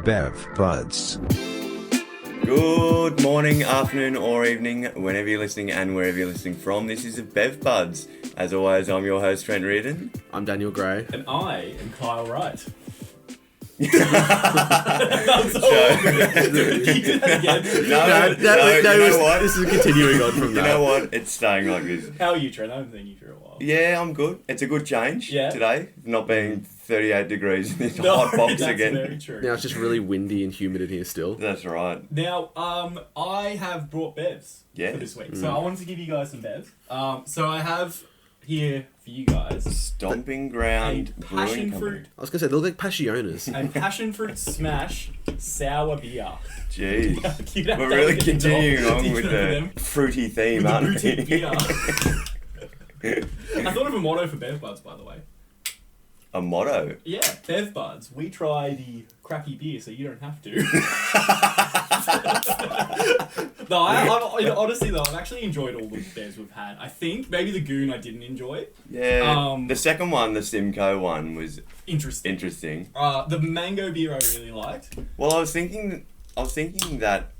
Bev Buds. Good morning, afternoon, or evening, whenever you're listening and wherever you're listening from. This is the Bev Buds. As always, I'm your host, Trent Reardon. I'm Daniel Gray. And I am Kyle Wright. No, You do that again. you know what? This is continuing on from You that. know what? It's staying like this. How are you, Trent? I haven't seen you for a while. Yeah, I'm good. It's a good change today, not being 38 degrees in this hot box that's again. very true. Now it's just really windy and humid in here still. That's right. Now, I have brought bevs Yeah. for this week. So I wanted to give you guys some bevs. So I have here for you guys Stomping Ground a Brewing passion Company. fruit, I was gonna say they look like Passionas. a passion fruit smash sour beer. Jeez. You'd have We're to really get continuing involved on with them. the fruity theme, With the aren't boutique we? beer. I thought of a motto for Bev Buds, by the way. A motto. Yeah, Bev Buds, we try the crappy beer so you don't have to. No, honestly though, I've actually enjoyed all the bevs we've had. I think maybe the Goon I didn't enjoy. Yeah. The second one, the Simcoe one, was Interesting. The mango beer I really liked. Well, I was thinking that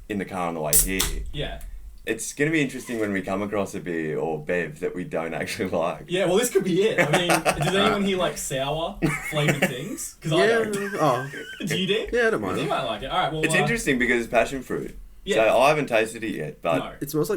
in the car on the way here, Yeah. it's going to be interesting when we come across a beer or bev that we don't actually like. Yeah, well this could be it. I mean, does anyone here like sour flavoured things? Because I Yeah. don't. Oh. Do you do? Yeah, I don't You mind. might like it. Alright, well It's interesting because it's passion fruit. Yeah. So I haven't tasted it yet, but No. It smells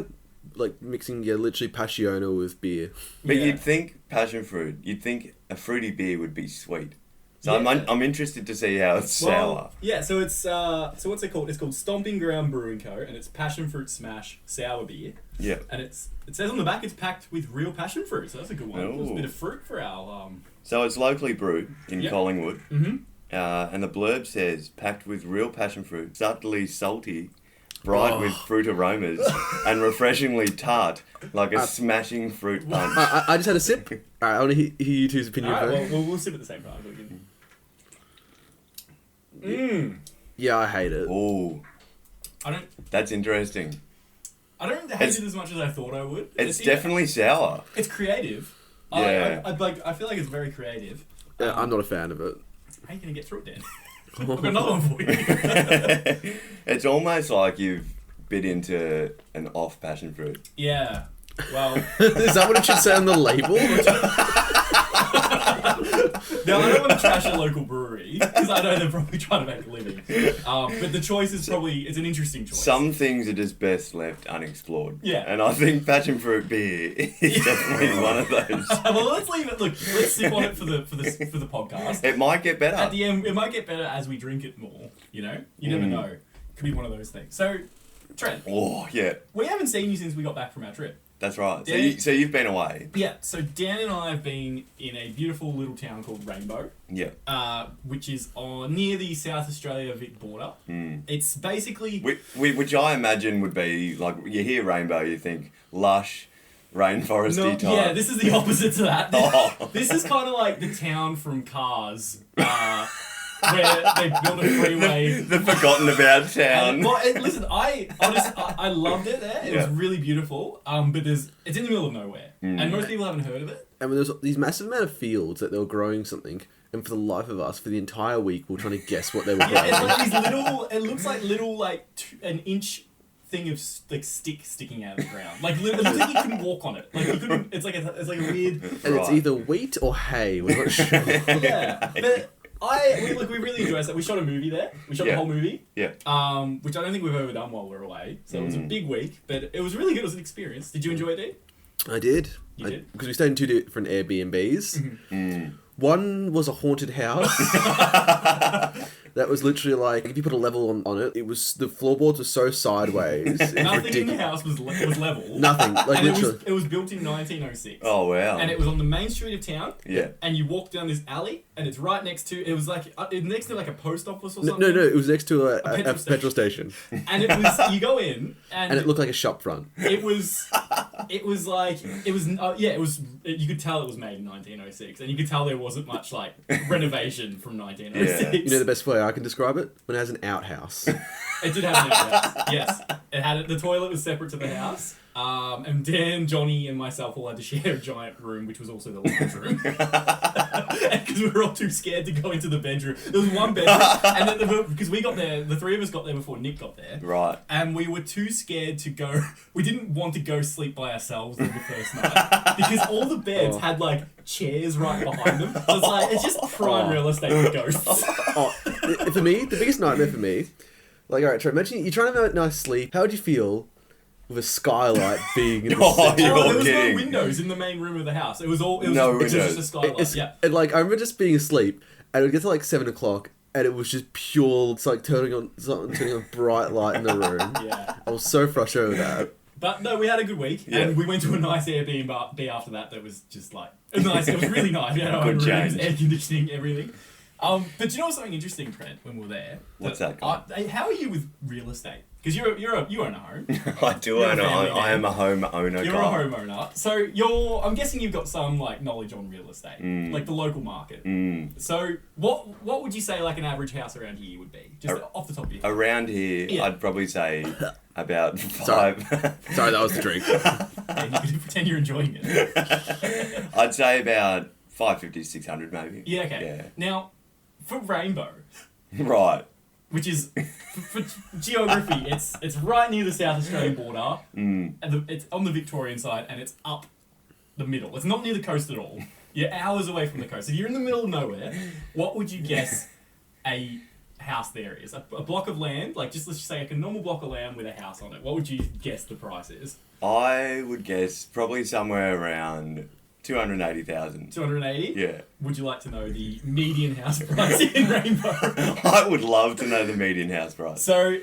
like mixing literally Passiona with beer. but Yeah. you'd think passion fruit. You'd think a fruity beer would be sweet. So Yeah. I'm interested to see how it's sour. Well, yeah, so it's so what's it called? It's called Stomping Ground Brewing Co. and it's passion fruit smash sour beer. Yeah. And it says on the back it's packed with real passion fruit, so that's a good one. There's a Ooh. bit of fruit for our So it's locally brewed in Yep. Collingwood. Mhm. And the blurb says packed with real passion fruit, subtly salty, bright with fruit aromas, and refreshingly tart, like a smashing fruit punch. I just had a sip. Alright, I want to hear you two's opinion Alright, first. we'll sip at the same time. Mmm. Yeah, I hate it. Oh, I that's interesting. don't hate It's- it as much as I thought I would. It's definitely sour. it's creative. Yeah. I feel like it's very creative. Yeah, I'm not a fan of it. How are you gonna get through it, Dan? I've got another one for you. It's almost like you've bit into an off passion fruit. Yeah. Well, Is that what it should say on the label? now I don't want to trash a local brewery because I know they're probably trying to make a living. But the choice is it's an interesting choice. Some things are just best left unexplored. Yeah. And I think passion fruit beer is definitely one of those. Well, let's leave it. Look, let's sip on it for the podcast. It might get better. At the end, it might get better as we drink it more. You know, you never know. Could be one of those things. So, Trent, Oh, yeah. we haven't seen you since we got back from our trip. That's right. So, Dan- so you've been away. Yeah. So Dan and I have been in a beautiful little town called Rainbow, Yeah. which is near the South Australia Vic border. It's basically Which I imagine would be, like, you hear rainbow, you think lush, rainforesty no, type. yeah. This is the opposite to that. Oh. This is kind of like the town from Cars, where they built a freeway. the forgotten about town. Well, listen, I loved it there. It was really beautiful. But it's in the middle of nowhere, and most people haven't heard of it. And there's these massive amount of fields that they were growing something, and for the life of us, for the entire week, we we're trying to guess what they were Yeah, it's growing. like these little. It looks like little an inch thing of like stick sticking out of the ground. Like it looks like you couldn't walk on it. Like you couldn't. It's like a weird. And it's either wheat or hay. We're not sure. Yeah, but we really enjoyed it. We shot a movie there. We shot the whole movie. Yeah. Which I don't think we've ever done while we're away. So it was a big week, but it was really good. It was an experience. Did you enjoy it, Dee? I did. You did? Because we stayed in two different Airbnbs. One was a haunted house. That was literally like, if you put a level on it, the floorboards were so sideways. It's Nothing in the ridiculous. house was level. Nothing. Like And literally. it was built in 1906. Oh, wow. And it was on the main street of town. Yeah. And you walk down this alley, and it's right next to. It was like next to like a post office or No, something. no, it was next to a petrol petrol station. And it was you go in, and And it looked like a shop front. it was like it was you could tell it was made in 1906, and you could tell there wasn't much like renovation from 1906. You know the best way I can describe it? When it has an outhouse. It did have an outhouse. Yes, it had the toilet was separate to the house. And Dan, Johnny, and myself all had to share a giant room, which was also the lounge room. because we were all too scared to go into the bedroom. There was one bedroom, and then because we got there, the three of us got there before Nick got there. Right. And we were too scared to go. We didn't want to go sleep by ourselves on the first night because all the beds had like chairs right behind them. So it's like it's just prime real estate for ghosts. For me, the biggest nightmare for me, like, alright, Trey, imagine you're trying to have a nice sleep. How would you feel with a skylight being in the center? You're there was kidding. no windows in the main room of the house. It was No just windows. a skylight. Yeah. And like, I remember just being asleep, and it would get to like 7 o'clock, and it was just pure. It's like turning on bright light in the room. Yeah. I was so frustrated with that. But no, we had a good week, Yeah. and we went to a nice Airbnb after that. That was just like nice. It was really nice. We had our own Good rooms, change. air conditioning, everything. But do you know something interesting, Trent? When we were there, What's that, guy? how are you with real estate? Because you own a home. I do You're a own. family I am a home owner. You're guy. a homeowner, so I'm guessing you've got some like knowledge on real estate, like the local market. So what would you say like an average house around here would be, just off the top of your head? Around here, Yeah. I'd probably say about Sorry. 5. Sorry, that was the drink. And you can pretend you're enjoying it. I'd say about 550 to 600 maybe. Yeah. Okay. Now, for Rainbow, Yeah. Right. which is for geography, it's right near the South Australian border, and it's on the Victorian side, and it's up the middle. It's not near the coast at all. You're hours away from the coast. If you're in the middle of nowhere, what would you guess a house there is? A block of land, like let's just say like a normal block of land with a house on it. What would you guess the price is? I would guess probably somewhere around 280,000. 280? Yeah. Would you like to know the median house price in Rainbow? I would love to know the median house price. So,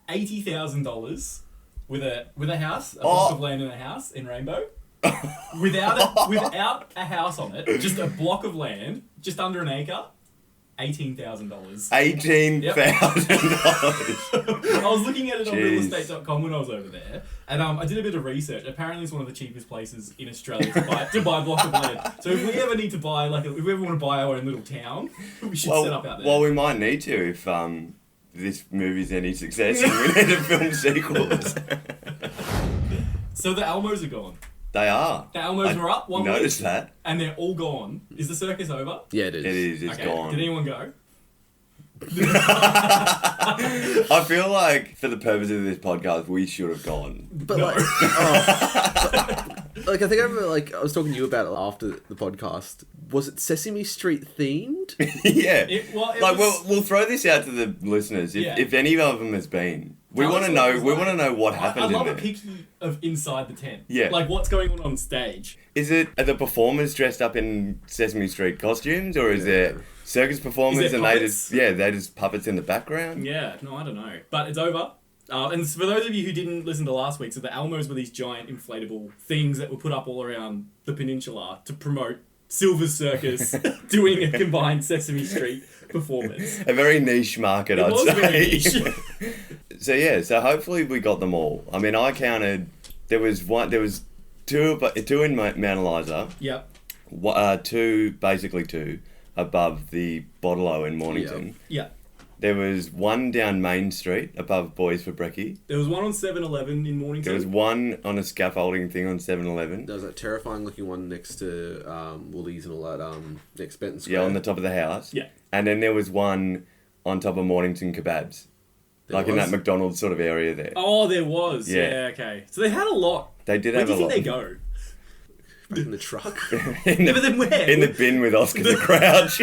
$80,000 with a house, a block of land and a house in Rainbow. Without a house on it, just a block of land, just under an acre, $18,000. $18,000. I was looking at it on Jeez. realestate.com when I was over there, and I did a bit of research. Apparently, it's one of the cheapest places in Australia to buy a block of land. So if we ever need to buy, if we ever want to buy our own little town, we should set up out there. Well, we might need to if this movie's any success and we need to film sequels. So the Almos are gone. They are. The Almos were up one Noticed week, that. and they're all gone. Is the circus over? Yeah, it is. It is. It's Okay. gone. Did anyone go? I feel like for the purpose of this podcast, we should have gone. But No. like, like I think I remember, like I was talking to you about it after the podcast. Was it Sesame Street themed? Yeah. It Like was, we'll throw this out to the listeners. If, Yeah. if any of them has been, we Tell want us to what it know. was We like. want to know what happened I love in a there. picky of inside the tent. Yeah. Like what's going on stage. Is it are the performers dressed up in Sesame Street costumes, or is there circus performers Is there and puppets? they just puppets in the background? Yeah, no, I don't know. But it's over. And for those of you who didn't listen to last week, so the Almos were these giant inflatable things that were put up all around the peninsula to promote Silver's Circus doing a combined Sesame Street performance. A very niche market, It I'd was say. very niche. So hopefully we got them all. I mean, I counted. There was two in Mount Eliza. Yep. Two above the Bottle in Mornington. Yeah. There was one down Main Street above Boys for Brekkie. There was one on 7-Eleven in Mornington. There was one on a scaffolding thing on 7-Eleven. There was that terrifying looking one next to Woolies and all that, next Benton Square. Yeah, on the top of the house. Yeah. And then there was one on top of Mornington Kebabs. There Like in was? that McDonald's sort of area there. Oh, there was. Yeah. Yeah, okay. So they had a lot. They did Where have do you a think lot. they go? Back in the truck. in, Yeah, but then where? in the bin with Oscar the Crouch.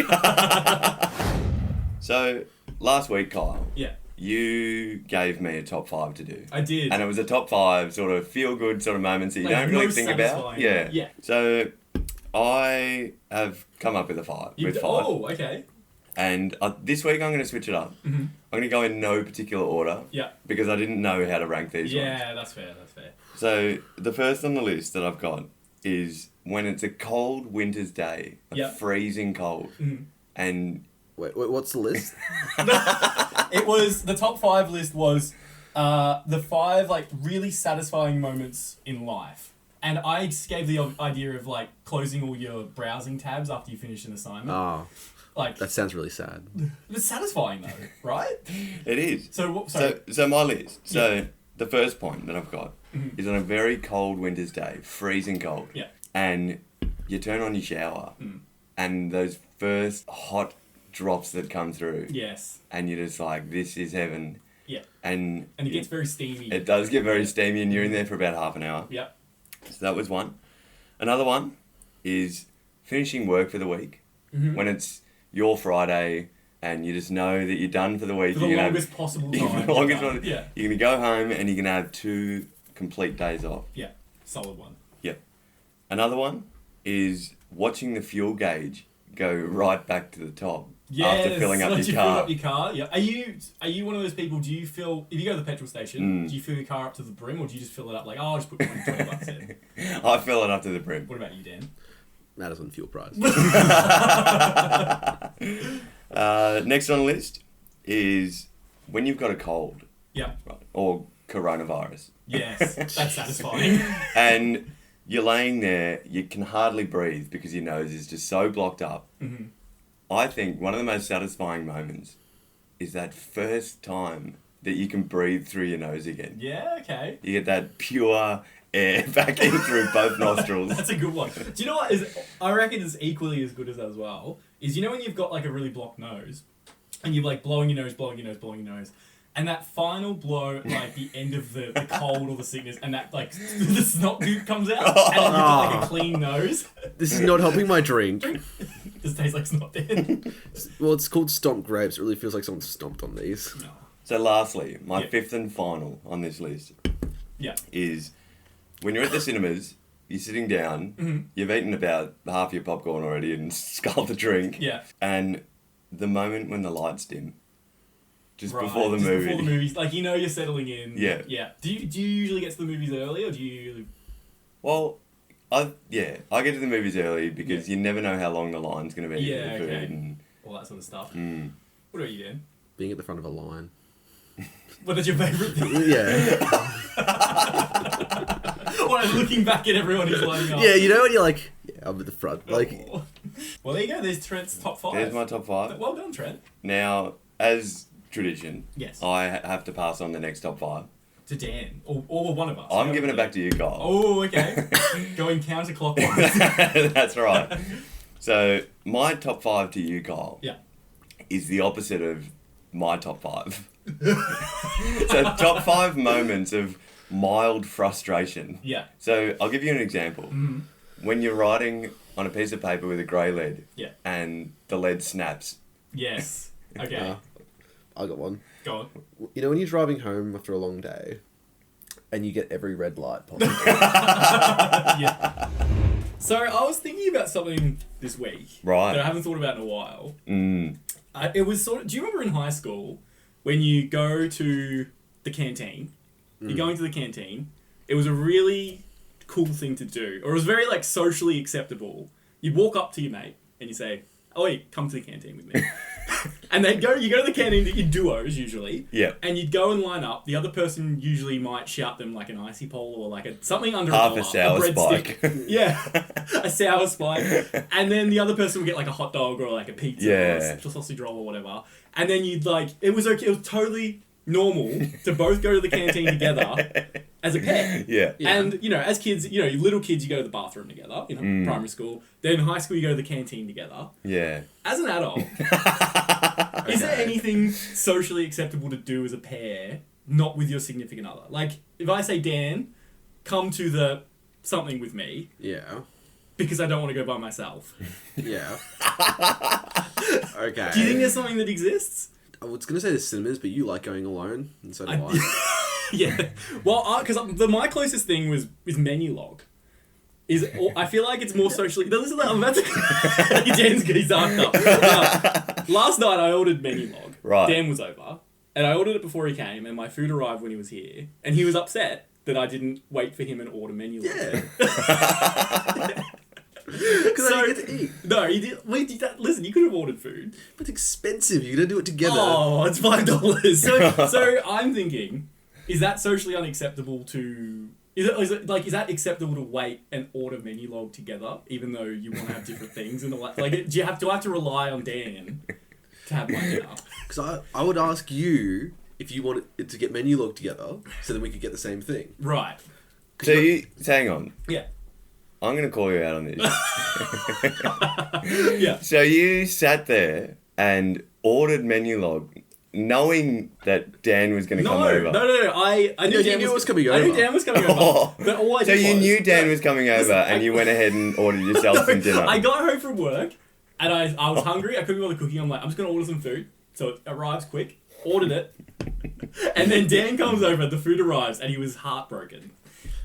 So, last week, Kyle, Yeah, you gave me a top 5 to do. I did. And it was a top 5 sort of feel-good sort of moments that you Like, don't really most think about. satisfying. Yeah. Yeah. So, I have come up with a 5. With 5. Oh, okay. And this week I'm going to switch it up. Mm-hmm. I'm going to go in no particular order. Yeah. Because I didn't know how to rank these ones. Yeah, that's fair. That's fair. So, the first on the list that I've got is when it's a cold winter's day, Yeah. freezing cold, Mhm. and Wait, what's the list? It was the top 5 list was the 5 like really satisfying moments in life, and I just gave the idea of like closing all your browsing tabs after you finish an assignment. Oh, Like that sounds really sad. it's satisfying though, right? it is. So So my list. So the first point that I've got is on a very cold winter's day, freezing cold. Yeah. And you turn on your shower, and those first hot drops that come through, Yes. and you're just like, this is heaven. Yeah. And And it gets very steamy. it does get very steamy, and you're in there for about half an hour. Yep. So that was one. Another one is finishing work for the week. Mhm. When it's your Friday and you just know that you're done for the week. For the you're gonna longest possible have, time. the longest Yeah. one, Yeah. You're going to go home and you're going to have 2 complete days off. Yeah. Solid one. Another one is watching the fuel gauge go right back to the top after filling up once your you fill car. up your car. Yeah. Are you one of those people? Do you fill if you go to the petrol station? Mm. Do you fill your car up to the brim, or do you just fill it up like, oh, I'll just put $20 in? I fill it up to the brim. What about you, Dan? Matters on fuel price. Next on the list is when you've got a cold, Yeah. right, or coronavirus, Yes. That's satisfying. and you're laying there, you can hardly breathe because your nose is just so blocked up. hmm I think one of the most satisfying moments is that first time that you can breathe through your nose again. Yeah. Okay. You get that pure air back in through both nostrils. That's a good one. Do you know what is? I reckon is equally as good as that as well. Is you know when you've got like a really blocked nose, and you're like blowing your nose, blowing your nose, blowing your nose, and that final blow, at, like the end of the cold or the sickness, and that like the snot goop comes out, and then you've got like a clean nose. This is not helping my drink. This tastes like snot, Dan. Well, it's called Stomp Grapes. It really feels like someone stomped on these. No. So lastly, my Yeah. fifth and final on this list Yeah. is when you're at the cinemas, you're sitting down, Mhm. you've eaten about half your popcorn already and sculled a drink, Yeah. and the moment when the lights dim, just Right, before the just movie. Before the movies, like you know you're settling in. Yeah. Yeah. Do you usually get to the movies early, or do you? Well, I get to the movies early because you never know how long the line's going to be Yeah, for the food. okay. And, All that sort of stuff. mm. What about you, Dan? Being at the front of a line. What is your favourite thing? Yeah. What, looking back at everyone who's lining up. Yeah, you know when you're like, yeah, I'm at the front. Like, Well, there you go. There's Trent's top 5. There's my top 5. Well done, Trent. Now, as tradition, Yes. I have to pass on the next top 5. To Dan, or one of us. I'm giving it back to you, Kyle. Oh, okay. Going counterclockwise. That's right. So, my top 5 to you, Kyle, Yeah. is the opposite of my top 5. So, top 5 moments of mild frustration. Yeah. So, I'll give you an example. Mhm. When you're writing on a piece of paper with a grey lead Yeah. and the lead snaps. Yes. Okay. I got one. Go on. You know when you're driving home after a long day, and you get every red light possible. Yeah. So I was thinking about something this week Right. that I haven't thought about in a while. Mm. It was sort of. Do you remember in high school when you go to the canteen? You're going to the canteen. It was a really cool thing to do, or it was very like socially acceptable. You'd walk up to your mate and you say, "Oh, wait, come to the canteen with me." And they'd go. You go to the canteen in duos usually. Yeah. And you'd go and line up. The other person usually might shout them like an icy pole or like something under Half a a dollar, sour breadstick. spike. Yeah, a sour spike. And then the other person would get like a hot dog or like a pizza or Yeah. a sausage roll or whatever. And then you'd like, it was okay, it was totally normal to both go to the canteen together as a pair. Yeah. Yeah. And, you know, as kids, you know, little kids, you go to the bathroom together, you know, primary school. Then in high school, you go to the canteen together. Yeah. As an adult, is there Okay. anything socially acceptable to do as a pair, not with your significant other? Like, if I say, Dan, come to the something with me, Yeah. because I don't want to go by myself. Yeah. Okay. Do you think there's something that exists? I was gonna say the cinemas, but you like going alone, and so do I. Yeah. Well, because my closest thing is menu log. I feel like it's more socially. No, listen, I'm about to. Dan's got his arm up. Last night I ordered menu log. Right. Dan was over, and I ordered it before he came, and my food arrived when he was here, and he was upset that I didn't wait for him and order menu log. Yeah. Because I didn't get to eat. No, he did. Wait, listen, you could have ordered food. But it's expensive. You're gonna do it together. Oh, it's $5. So I'm thinking, is that socially unacceptable to? Is that acceptable to wait and order menu log together, even though you want to have different things and like do I have to rely on Dan to have my dinner? Because I would ask you if you wanted to get menu log together, so then we could get the same thing. Right. So hang on. Yeah. I'm going to call you out on this. Yeah. So you sat there and ordered menu log, knowing that Dan was going to come over. No. I knew you Dan knew it was was coming I knew over. Dan was coming over. Oh. But all I So did you was, knew Dan was coming over, and you went ahead and ordered yourself some dinner. I got home from work and I was hungry. I couldn't be bothered cooking. I'm like, I'm just gonna order some food, so it arrives quick. Ordered it, and then Dan comes over. The food arrives, and he was heartbroken.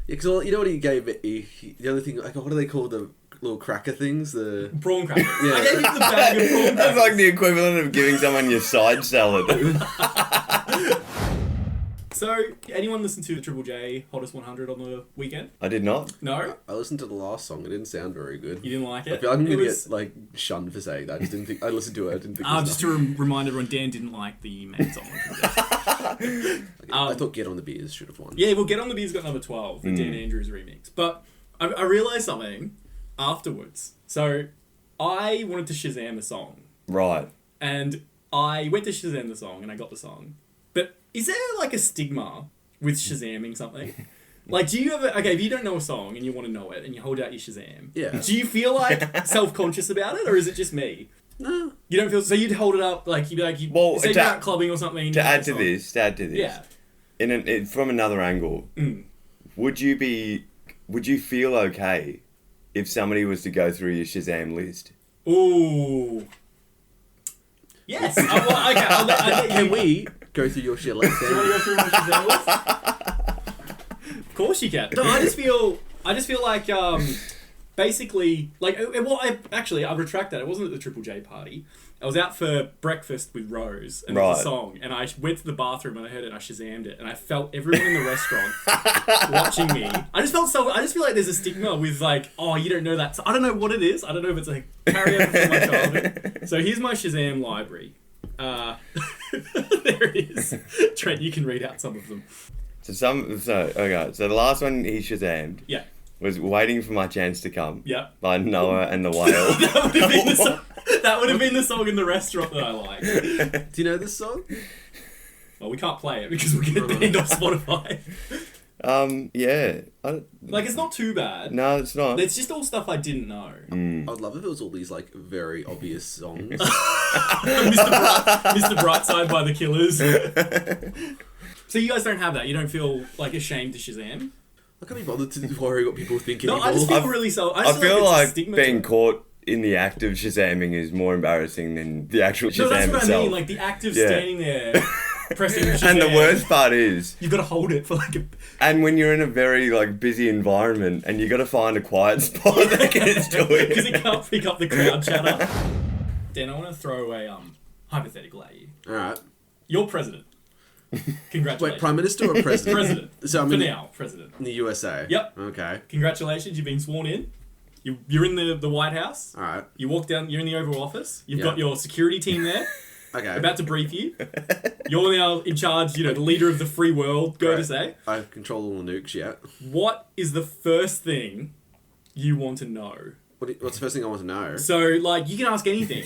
Yeah, because you know what he gave it? The other thing, like, what do they call the little cracker things? The Prawn crackers. Yeah. I gave him the bag of prawn That's crackers. like the equivalent of giving someone your side salad. So, anyone listen to the Triple J Hottest 100 on the weekend? I did not. No, I listened to the last song. It didn't sound very good. you didn't like I it. feel like I'm It gonna was- get like shunned for saying that. I just didn't think I listened to it. I didn't think. It was just to remind everyone, Dan didn't like the man song. I thought Get on the Beers should have won. Yeah, well, Get on the Beer's got number 12, the Dan Andrews remix. But I realised something afterwards. So I wanted to Shazam a song, Right. and I went to Shazam the song, and I got the song. But is there like a stigma with Shazamming something? Like, do you ever, okay, if you don't know a song and you want to know it and you hold out your Shazam, Yeah. do you feel like self-conscious about it, or is it just me? No. You don't feel, so you'd hold it up, like, you'd be like, Well, say to- you're out clubbing or something. and To you know add the to song. this, Yeah. from another angle, would you feel okay if somebody was to go through your Shazam list? Ooh. Yes. I'll let Can you. we go through your shit like Do you want to go through my Shazam list? Of course you can. No, I just feel like basically like I retract that. It wasn't at the Triple J party. I was out for breakfast with Rose and there was a Right. song, and I went to the bathroom and I heard it and I Shazammed it, and I felt everyone in the restaurant watching me. I just feel like there's a stigma with like, oh, you don't know that. So I don't know what it is. I don't know if it's like carryover from my childhood. So here's my Shazam library. There it is. Trent, you can read out some of them. So the last one he Shazammed Yeah. was Waiting for My Chance to Come Yeah. by Noah and the Whale. That would have been the song in the restaurant that I liked. Do you know this song? Well, we can't play it because we'll get banned off Spotify. Yeah. Like, it's not too bad. No, it's not. It's just all stuff I didn't know. I'd love if it was all these like very obvious songs. Mr. Brightside by the Killers. So you guys don't have that? You don't feel like ashamed to Shazam? I can't be bothered to worry what people think No, anymore. I just feel I've- really so. I feel it's a like stigma being to it. caught in the act of Shazamming is more embarrassing than the actual Shazam No, that's what itself. I mean. Like the act of Yeah. standing there, pressing Shazam. And the worst part is, You've got to hold it for like a... and when you're in a very like busy environment and you got to find a quiet spot that gets to Because it. it can't pick up the crowd chatter. Dan, I want to throw a hypothetical at you. Alright. You're president. Congratulations. Wait, Prime Minister or President? President. So I'm For in, now, president. in the USA? Yep. Okay. Congratulations, you've been sworn in. You're in the White House. Alright. You walk down, you're in the Oval Office. You've Yeah. got your security team there, Okay. about to brief you. You're now in charge, the leader of the free world, go to Right. say. I control all the nukes yet. What is the first thing you want to know? What's the first thing I want to know? So, like, you can ask anything.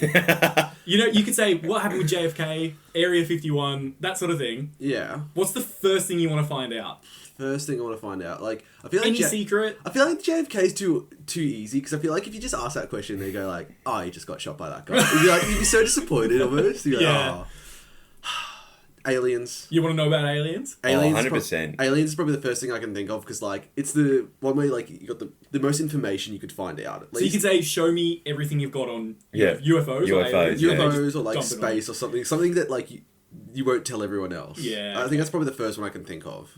You could say, what happened with JFK, Area 51, that sort of thing. Yeah. What's the first thing you want to find out? First thing I want to find out. Like, I feel like Any secret? I feel like JFK is too easy because I feel like if you just ask that question, they go like, "Oh, he just got shot by that guy." You'd be so disappointed almost. You're like, Yeah. "Oh." Aliens. You want to know about aliens? Aliens. 100%. Aliens is probably the first thing I can think of because like it's the one where like you got the most information you could find out. At So you least. could say, show me everything you've got on Yeah. UFOs. Or UFOs, aliens. yeah. UFOs or like Dump it on. space or something that like you won't tell everyone else. Yeah, I okay. think that's probably the first one I can think of.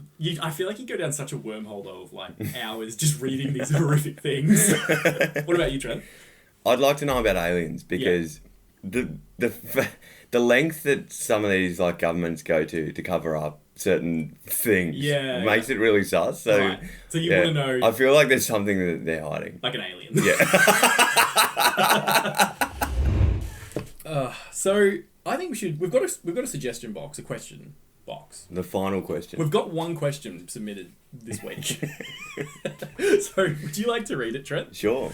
I feel like you go down such a wormhole though of like hours just reading these horrific things. What about you, Trent? I'd like to know about aliens because the length that some of these like governments go to cover up certain things makes it really sus. So, Right. So you want to know I feel like there's something that they're hiding. like an alien. Yeah. So I think we've got a suggestion box, a question box. The final question. We've got one question submitted this week. So would you like to read it, Trent? Sure.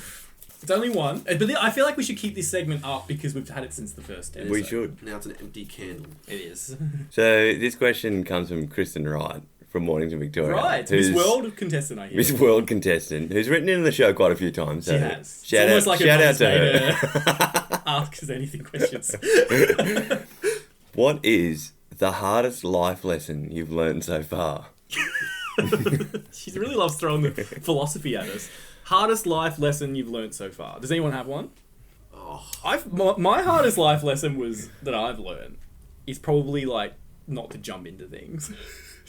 It's only one, but I feel like we should keep this segment up because we've had it since the first episode. We should. Now it's an empty candle. It is. So this question comes from Kristen Wright from Mornington, Victoria. Right, Miss World contestant, I hear. Miss World contestant, who's written in the show quite a few times. So She has. Shout It's out, almost like shout a out to mother's her. Ask us anything questions. What is the hardest life lesson you've learned so far? She really loves throwing the philosophy at us. Hardest life lesson you've learnt so far. Does anyone have one? My hardest life lesson that I've learned is probably like not to jump into things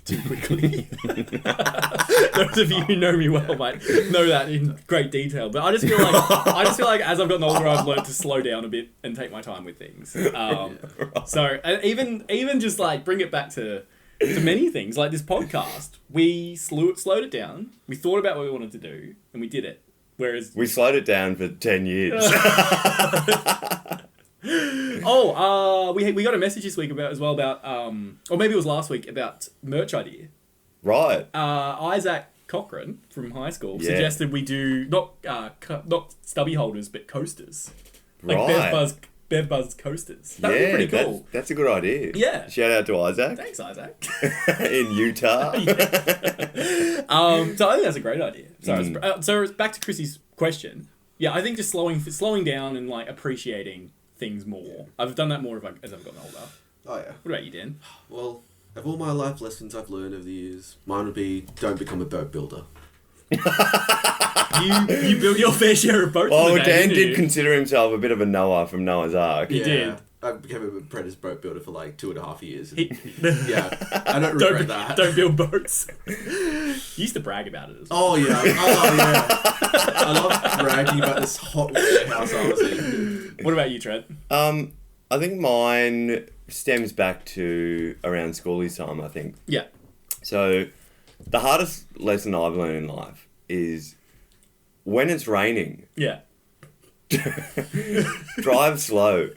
too quickly. Those of you who know me well might know that in great detail. But I just feel like as I've gotten older, I've learned to slow down a bit and take my time with things. So even just like bring it back to many things like this podcast. We slowed it down. We thought about what we wanted to do, and we did it. Whereas We slowed it down for 10 years. we got a message this week about or maybe it was last week about merch idea. Right. Isaac Cochran from high school Yeah. suggested we do not stubby holders but coasters, like Right. Bev Buzz coasters. That would be pretty cool. That's a good idea. Yeah. Shout out to Isaac Thanks, Isaac. in Utah. So I think that's a great idea. So it's back to Chrissy's question. Yeah, I think just slowing down and like appreciating things more. I've done that more as I've gotten older. Oh yeah. What about you, Dan? Well, of all my life lessons I've learned over the years, mine would be don't become a boat builder. You built your fair share of boats. Oh, in the day, Dan didn't did you? consider himself a bit of a Noah from Noah's Ark. He did. I became an apprentice boat builder for like 2.5 years. He- Yeah, I don't regret that. Don't build boats. You used to brag about it as well. Oh yeah, I love bragging about this hot warehouse I was in. What about you, Trent? I think mine stems back to around schoolies time, I think. Yeah. So, the hardest lesson I've learned in life is when it's raining, Yeah. drive slow.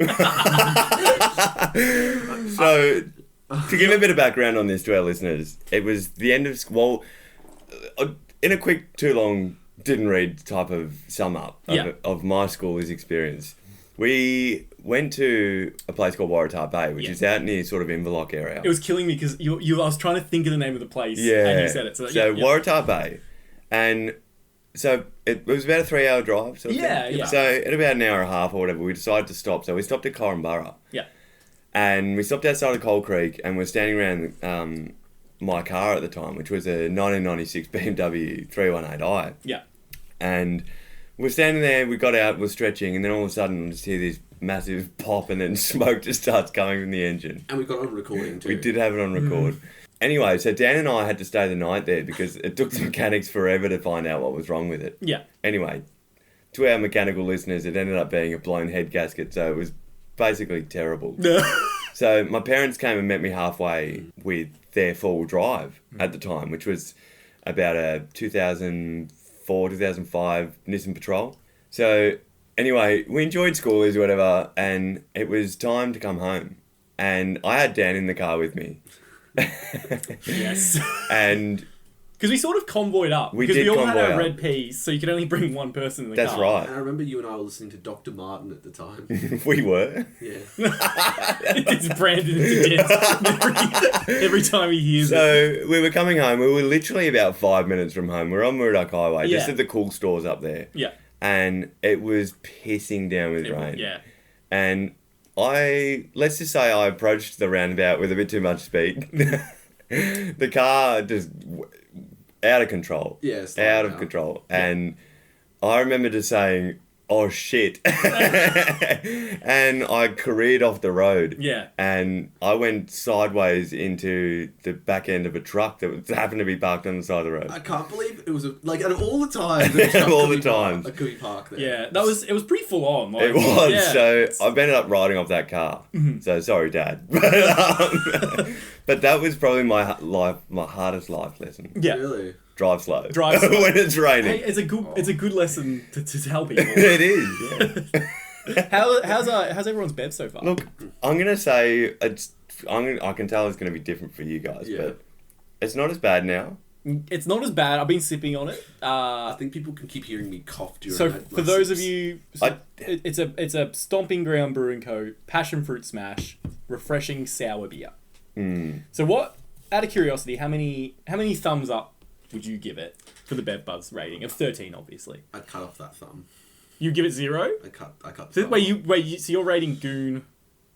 So, to give a bit of background on this to our listeners, it was the end of school. In a quick, too long, didn't read type of sum up of my school's experience. We went to a place called Waratah Bay, which is out near sort of Inverloch area. It was killing me because I was trying to think of the name of the place and you said it. So Waratah Bay. And so it was about a 3-hour drive. Sort of thing. Yeah. So at about an hour and a half or whatever, we decided to stop. So we stopped at Corumburra. Yeah. And we stopped outside of Coal Creek and we're standing around my car at the time, which was a 1996 BMW 318i. Yeah. And we're standing there, we got out, we're stretching, and then all of a sudden we just hear this massive pop and then smoke just starts coming from the engine. And we got it on recording too. We did have it on record. Anyway, so Dan and I had to stay the night there because it took the mechanics forever to find out what was wrong with it. Yeah. Anyway, to our mechanical listeners, it ended up being a blown head gasket, so it was basically terrible. So my parents came and met me halfway with their 4-wheel drive at the time, which was about a 2004, 2005 Nissan Patrol. So anyway, we enjoyed schoolies or whatever, and it was time to come home. And I had Dan in the car with me. Yes. And because we sort of convoyed up. We because did we all had convoy our up. red peas, so you could only bring one person in the that's car. right. And I remember you and I were listening to Dr. Martin at the time. We were. Yeah. It's branded into Dan's every time he hears it. So we were coming home. We were literally about 5 minutes from home. We were on Murdoch Highway, just Yeah. at the cool stores up there. Yeah. And it was pissing down with rain. Yeah. And let's just say I approached the roundabout with a bit too much speed. The car just out of control. Yeah, it's out of now. control. And I remember just saying, oh shit. And I careered off the road. Yeah. And I went sideways into the back end of a truck that happened to be parked on the side of the road. I can't believe it was out of all the times. All the times. I could be parked there. Yeah, it was pretty full on. Like, It was. yeah. So I've ended up riding off that car. So sorry, Dad. But that was probably my hardest life lesson. Yeah. Really? Drive slow. Drive slow. When it's raining. Hey, it's a good lesson to tell people. It is. Yeah. How's everyone's bev so far? Look, I'm gonna say I can tell it's gonna be different for you guys, Yeah. but it's not as bad now. It's not as bad. I've been sipping on it. I think people can keep hearing me cough during So my for those of sips. you, I- it's a Stomping Ground Brewing Co. Passion Fruit Smash Refreshing Sour Beer. So what out of curiosity, how many thumbs up would you give it for the BevBuzz rating of 13? Obviously, I'd cut off that thumb. you give it 0. I cut. The So, thumb wait, so you're rating Goon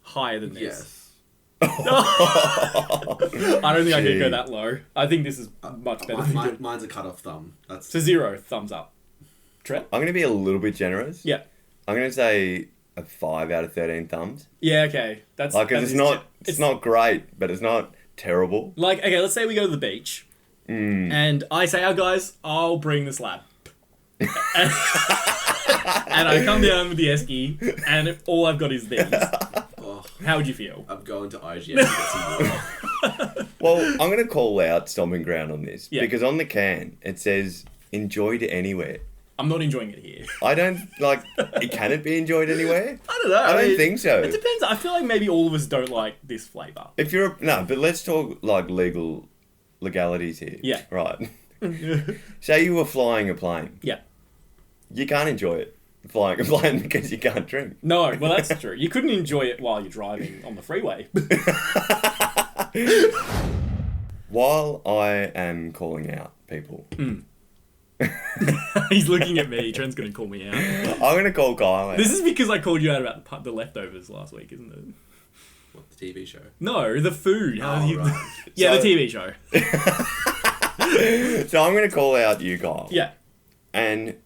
higher than off. this? Yes. I don't think I Gee. could go that low. I think this is much better than Goon. Mine's a cut off thumb. That's So 0 thumbs up. Trent? I'm going to be a little bit generous. Yeah. I'm going to say a 5 out of 13 thumbs. Yeah, okay. That's Like, 'cause that it's is not, ge- it's not great, but it's not terrible. Like, okay, let's say we go to the beach, and I say, "Oh, guys, I'll bring the slab," and I come down with the esky, and all I've got is these. oh, How would you feel? I'm going to IGN to get some water. Well, I'm going to call out Stomping Ground on this. Yeah. Because on the can, it says, enjoyed anywhere. I'm not enjoying it here. I don't, like, can it be enjoyed anywhere? I don't know. I don't mean, think so. It depends. I feel like maybe all of us don't like this flavour. If you're no, but let's talk like legalities here. Yeah. Right. Say you were flying a plane. Yeah. You can't enjoy it flying a plane because you can't drink. No, well, that's true. You couldn't enjoy it while you're driving on the freeway. While I am calling out people, He's looking at me. Trent's going to call me out. I'm gonna call Kyle out. This is because I called you out about the leftovers last week, isn't it? What, the TV show? No, the food. Oh, right. Yeah, So- the TV show. So I'm gonna call out you, Kyle. Yeah. And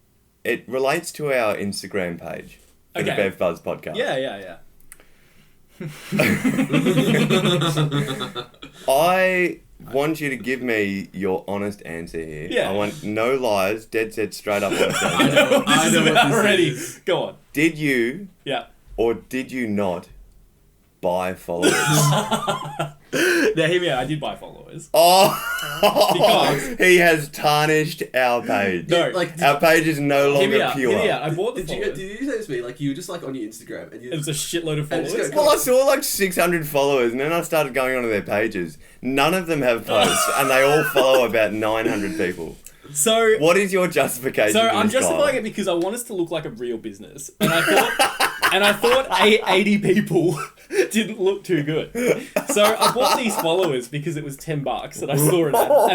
it relates to our Instagram page for the Okay. Bev Buzz podcast. Yeah. I want you to give me your honest answer here. Yeah. I want no lies, dead set straight up. Honest I answer. know, This I is know what about this already. is. Go on. Did you Yeah. or did you not buy followers? Now, hear me out. I did buy followers. Oh, Because- he has tarnished our page. No. Like, Our page is no Hear me longer out. pure. Hear me out. I bought the did you followers. say this to me? Like, you were just like on your Instagram and you It was a shitload of And just followers. go- Well, I saw like 600 followers, and then I started going onto their pages. None of them have posts, and they all follow about 900 people. So, What is your justification? so for I'm this, Kyle? justifying it because I want us to look like a real business, and I thought 80 people didn't look too good. So I bought these followers because it was $10, and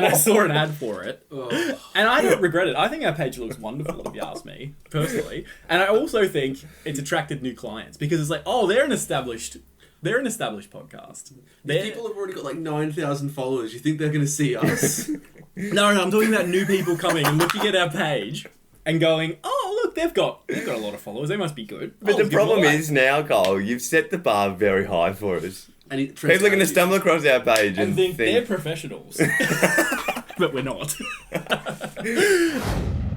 I saw an ad for it. Oh, And I don't regret it. I think our page looks wonderful, if you ask me, personally. And I also think it's attracted new clients because it's like, oh, they're an established podcast. They're, people have already got like 9,000 followers. You think they're going to see us? no, I'm talking about new people coming and looking at our page and going, oh, look, they've got a lot of followers. They must be good. But I'll the give problem them a like. is now, Kyle, you've set the bar very high for us. And People are going to stumble across our page and and think they're think, professionals. But we're not.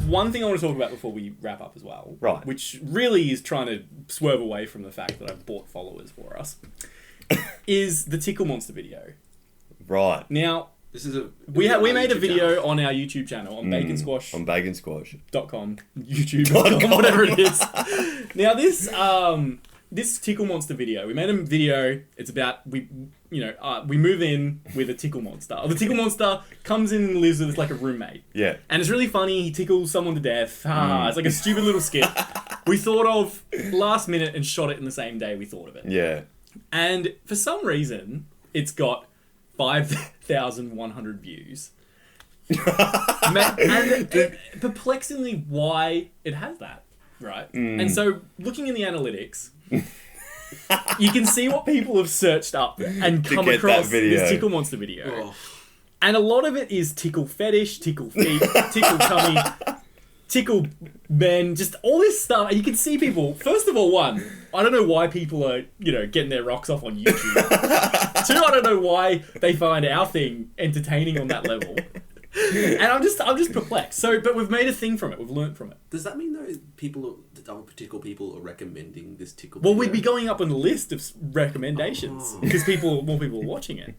One thing I want to talk about before we wrap up as well, Right. which really is trying to swerve away from the fact that I've bought followers for us, is the Tickle Monster video. right, Now, This is a we made a YouTube video channel. on our YouTube channel on baconsquash.com, on Bacon Squash. YouTube.com, whatever it is. Now this Tickle Monster video, we made a video. It's about we move in with a Tickle Monster. The Tickle Monster comes in and lives with like a roommate, Yeah. and it's really funny. He tickles someone to death. It's like a stupid little skit. We thought of last minute and shot it in the same day we thought of it. Yeah. And for some reason, it's got 5,100 views. And perplexingly, why it has that, right? And so, looking in the analytics, you can see what people have searched up and To come get that across video. this Tickle Monster video. Oh, And a lot of it is tickle fetish, tickle feet, tickle tummy, tickle men, just all this stuff. And you can see people, first of all, one, I don't know why people are, getting their rocks off on YouTube. Two, I don't know why they find our thing entertaining on that level. And I'm just perplexed. So, but we've made a thing from it. We've learnt from it. does that mean though that other particular people are recommending this tickle? Well, video? we'd be going up on the list of recommendations because more people are watching it.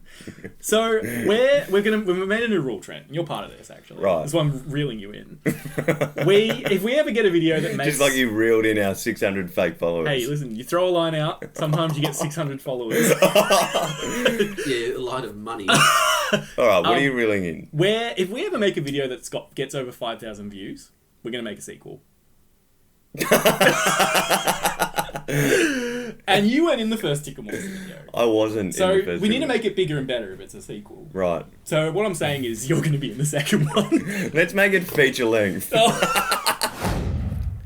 So we've made a new rule, Trent. You're part of this actually. Right. That's why I'm reeling you in. If we ever get a video that makes Just like you reeled in our 600 fake followers. hey, listen, you throw a line out. Sometimes you get 600 followers. Yeah, a lot of money. Alright, what are you reeling in? If we ever make a video that gets over 5,000 views, we're gonna make a sequel. And And you weren't in the first Tickamore video. I wasn't So in the first we need to one. make it bigger and better if it's a sequel. Right. So what I'm saying is you're going to be in the second one. Let's make it feature length.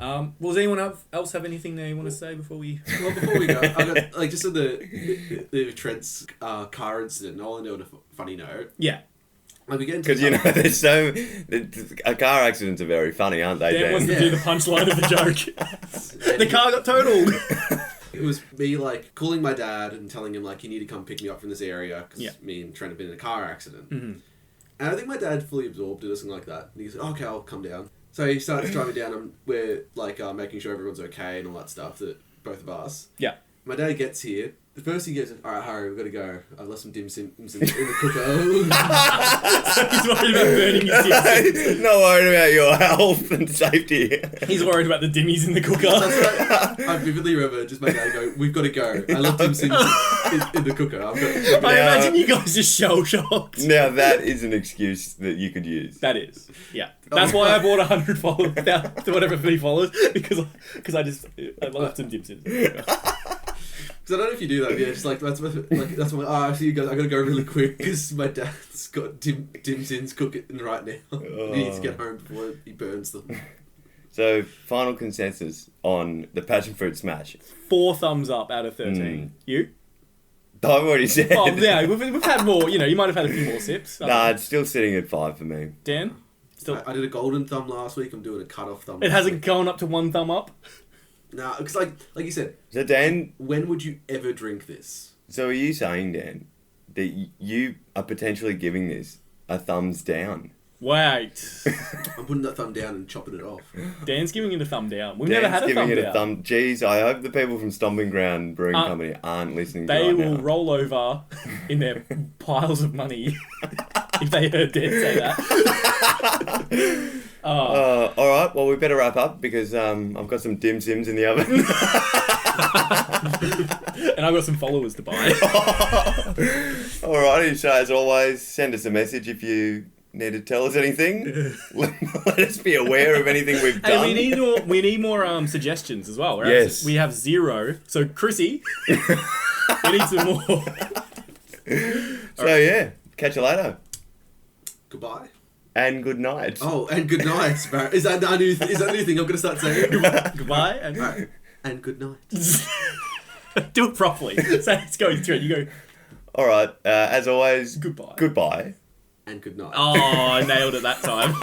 Well, does anyone else have anything they want to say before we... Well, before we go, I got like just on the Trent's car incident. I want to know a funny note. Yeah. Like we get into Because, you know, there's so... Car accidents are very funny, aren't they, Dan Dan? wants to do the punchline of the joke. The car got totaled. It was me like calling my dad and telling him like you need to come pick me up from this area because Yeah. me and Trent have been in a car accident. Mhm. And I think my dad fully absorbed it or something like that. And he said, "Okay, I'll come down." So he starts driving down and we're like making sure everyone's okay and all that stuff. That both of us. Yeah. My dad gets here. The first he gets, "All right, Harry, we've got to go. I've left some dim sims in the cooker." He's worried about burning his dim. Not worried about your health and safety. He's worried about the dimmies in the cooker. That's right. I vividly remember just my dad going, "We've got to go. I left dim sims in the cooker. I've got." I Yeah. imagine you guys just shell-shocked. Now, that is an excuse that you could use. That is, yeah. That's why I bought 100 followers, whatever many followers, because I left some dim sims. Because I don't know if you do that, yeah. Just like that's what I see you guys. I gotta go really quick because my dad's got dim sims cooking right now. He needs to get home before he burns them. So, final consensus on the passion fruit smash. 4 thumbs up out of 13. You? I've already said. Oh, yeah, we've had more. You know, you might have had a few more sips. Nah, it's still sitting at 5 for me. Dan? Still, I did a golden thumb last week. I'm doing a cut off thumb. it hasn't gone up to 1 thumb up. Nah, because like you said, So, Dan, when would you ever drink this? so are you saying, Dan, that you are potentially giving this a thumbs down? Wait. I'm putting that thumb down and chopping it off. Dan's giving it a thumb down. We've Dan's never had a giving thumb it down. a thumb. Jeez, I hope the people from Stomping Ground Brewing Company aren't listening to They right will now. roll over in their piles of money if they heard Dan say that. All right, well, we better wrap up because I've got some dim sims in the oven. And I've got some followers to buy. Alrighty, so as always, send us a message if you need to tell us anything. Let us be aware of anything we've Hey, done. we need more suggestions as well. Yes. We have 0. So Chrissy, we need some more. So yeah, catch you later. Goodbye. And good night. Oh, and good night, Barrett. Is that a new thing I'm gonna start saying? Goodbye. And Alright. And good night. do it properly. So it's going through it. You go, Alright, as always, goodbye. goodbye. And good night. Oh, I nailed it that time.